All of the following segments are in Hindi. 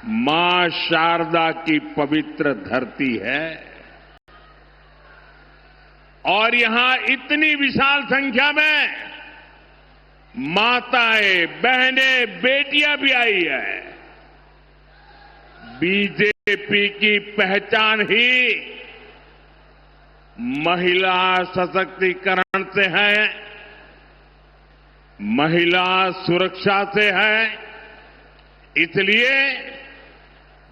मां शारदा की पवित्र धरती है और यहां इतनी विशाल संख्या में माताएं, बहनें, बेटियां भी आई है। बीजेपी की पहचान ही महिला सशक्तिकरण से है, महिला सुरक्षा से है। इसलिए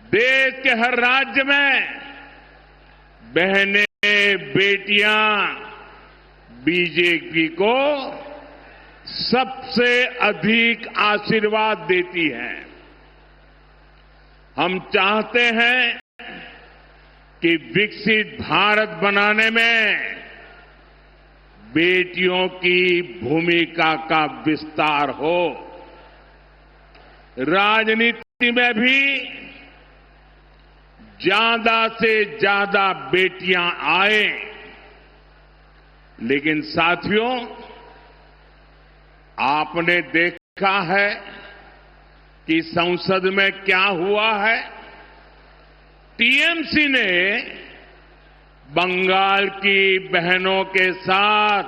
देश के हर राज्य में बहनें, बेटियां बीजेपी को सबसे अधिक आशीर्वाद देती हैं। हम चाहते हैं कि विकसित भारत बनाने में बेटियों की भूमिका का विस्तार हो। राजनीति में भी ज्यादा से ज्यादा बेटियां आए। लेकिन साथियों, आपने देखा है कि संसद में क्या हुआ है। टीएमसी ने बंगाल की बहनों के साथ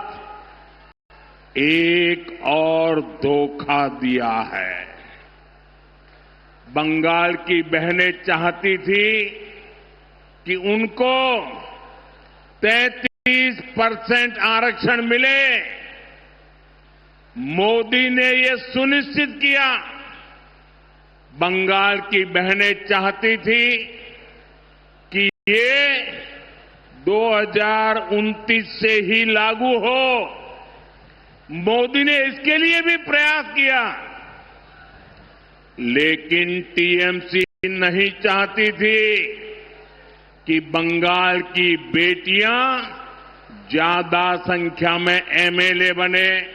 एक और धोखा दिया है। बंगाल की बहनें चाहती थी कि उनको 33% आरक्षण मिले। मोदी ने ये सुनिश्चित किया। बंगाल की बहनें चाहती थी कि ये 2029 से ही लागू हो। मोदी ने इसके लिए भी प्रयास किया, लेकिन टीएमसी नहीं चाहती थी कि बंगाल की बेटियां ज्यादा संख्या में एमएलए बने,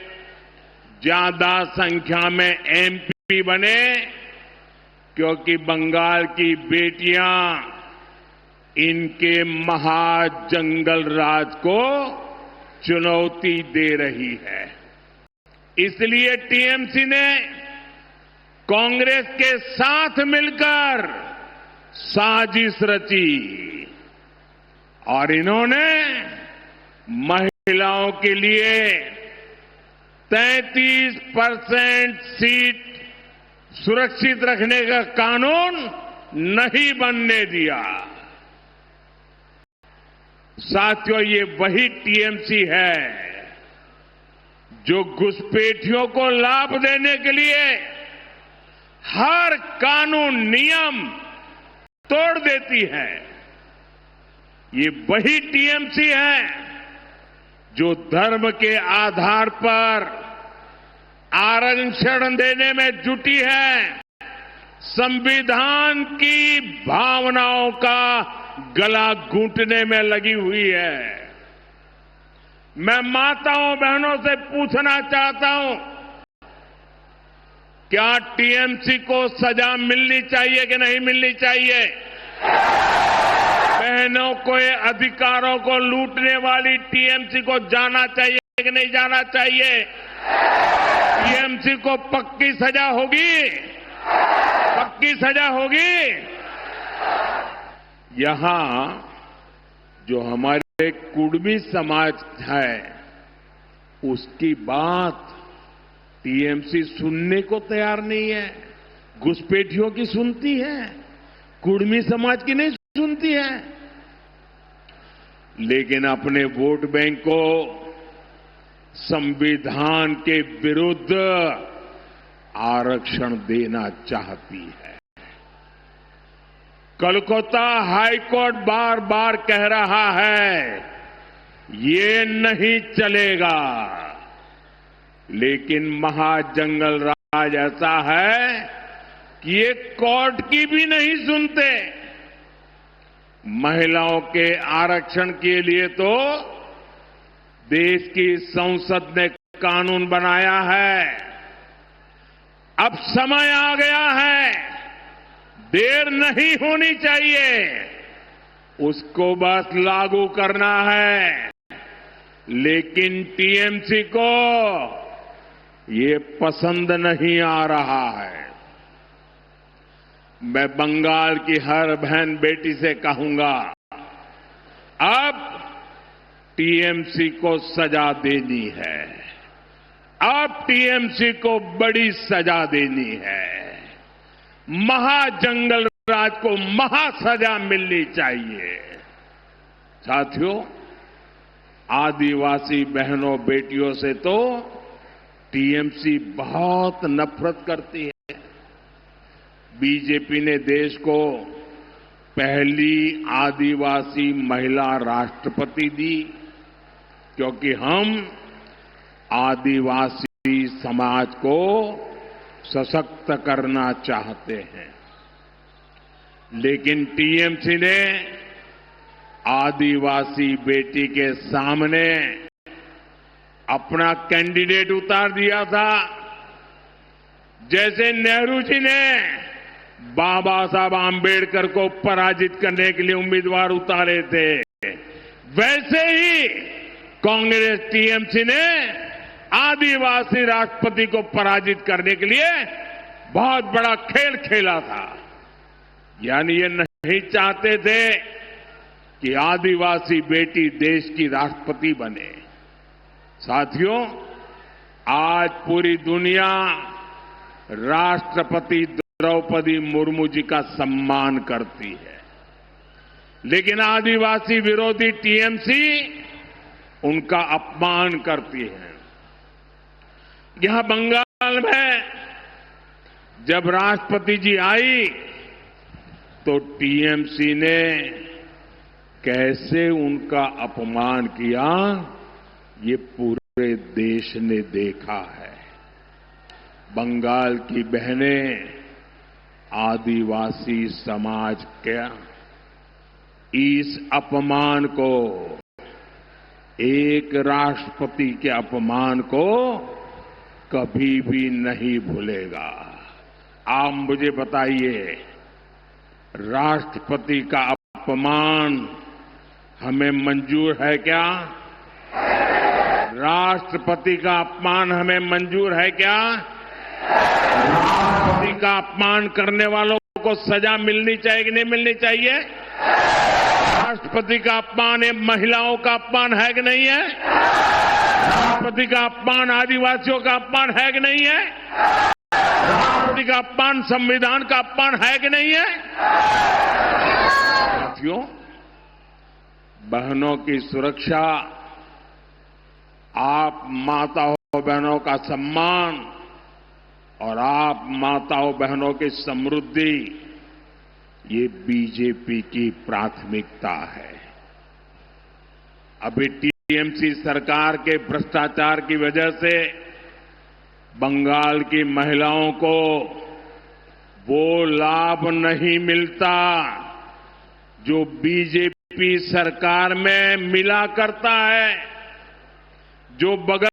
ज्यादा संख्या में एमपी बने, क्योंकि बंगाल की बेटियां इनके महाजंगल राज को चुनौती दे रही है। इसलिए टीएमसी ने कांग्रेस के साथ मिलकर साजिश रची और इन्होंने महिलाओं के लिए 33% सीट सुरक्षित रखने का कानून नहीं बनने दिया। साथियों, ये वही टीएमसी है जो घुसपैठियों को लाभ देने के लिए हर कानून नियम तोड़ देती है। ये वही टीएमसी है जो धर्म के आधार पर आरक्षण देने में जुटी है, संविधान की भावनाओं का गला घूंटने में लगी हुई है। मैं माताओं, बहनों से पूछना चाहता हूं, क्या टीएमसी को सजा मिलनी चाहिए कि नहीं मिलनी चाहिए? बहनों के अधिकारों को लूटने वाली टीएमसी को जाना चाहिए कि नहीं जाना चाहिए? टीएमसी को पक्की सजा होगी? पक्की सजा होगी? यहां जो हमारे कुर्मी समाज है, उसकी बात टीएमसी सुनने को तैयार नहीं है। घुसपैठियों की सुनती है, कुर्मी समाज की नहीं सुनती है। लेकिन अपने वोट बैंक को संविधान के विरुद्ध आरक्षण देना चाहती है। कोलकाता हाईकोर्ट बार बार कह रहा है ये नहीं चलेगा, लेकिन महाजंगल राज ऐसा है कि ये कोर्ट की भी नहीं सुनते। महिलाओं के आरक्षण के लिए तो देश की संसद ने कानून बनाया है। अब समय आ गया है, देर नहीं होनी चाहिए, उसको बस लागू करना है। लेकिन टीएमसी को ये पसंद नहीं आ रहा है। मैं बंगाल की हर बहन बेटी से कहूंगा, अब टीएमसी को सजा देनी है। अब टीएमसी को बड़ी सजा देनी है। महाजंगल राज को महासजा मिलनी चाहिए। साथियों, आदिवासी बहनों बेटियों से तो टीएमसी बहुत नफरत करती है। बीजेपी ने देश को पहली आदिवासी महिला राष्ट्रपति दी, क्योंकि हम आदिवासी समाज को सशक्त करना चाहते हैं। लेकिन टीएमसी ने आदिवासी बेटी के सामने अपना कैंडिडेट उतार दिया था। जैसे नेहरू जी ने बाबा साहब आंबेडकर को पराजित करने के लिए उम्मीदवार उतारे थे, वैसे ही कांग्रेस टीएमसी ने आदिवासी राष्ट्रपति को पराजित करने के लिए बहुत बड़ा खेल खेला था। यानी ये नहीं चाहते थे कि आदिवासी बेटी देश की राष्ट्रपति बने। साथियों, आज पूरी दुनिया राष्ट्रपति द्रौपदी मुर्मू जी का सम्मान करती है, लेकिन आदिवासी विरोधी टीएमसी उनका अपमान करती है। यहां बंगाल में जब राष्ट्रपति जी आई तो टीएमसी ने कैसे उनका अपमान किया, ये पूरे देश ने देखा है। बंगाल की बहनें आदिवासी समाज के इस अपमान को, एक राष्ट्रपति के अपमान को कभी भी नहीं भूलेगा। आप मुझे बताइए, राष्ट्रपति का अपमान हमें मंजूर है क्या? राष्ट्रपति का अपमान हमें मंजूर है क्या? राष्ट्रपति का अपमान करने वालों को सजा मिलनी चाहिए कि नहीं मिलनी चाहिए? राष्ट्रपति का अपमान ये महिलाओं का अपमान है कि नहीं है? राष्ट्रपति का अपमान आदिवासियों का अपमान है कि नहीं है? राष्ट्रपति का अपमान संविधान का अपमान है कि नहीं है? साथियों, बहनों की सुरक्षा, आप माताओं बहनों का सम्मान और आप माताओं बहनों की समृद्धि, ये बीजेपी की प्राथमिकता है। अभी टीएमसी सरकार के भ्रष्टाचार की वजह से बंगाल की महिलाओं को वो लाभ नहीं मिलता जो बीजेपी सरकार में मिला करता है। जो बगल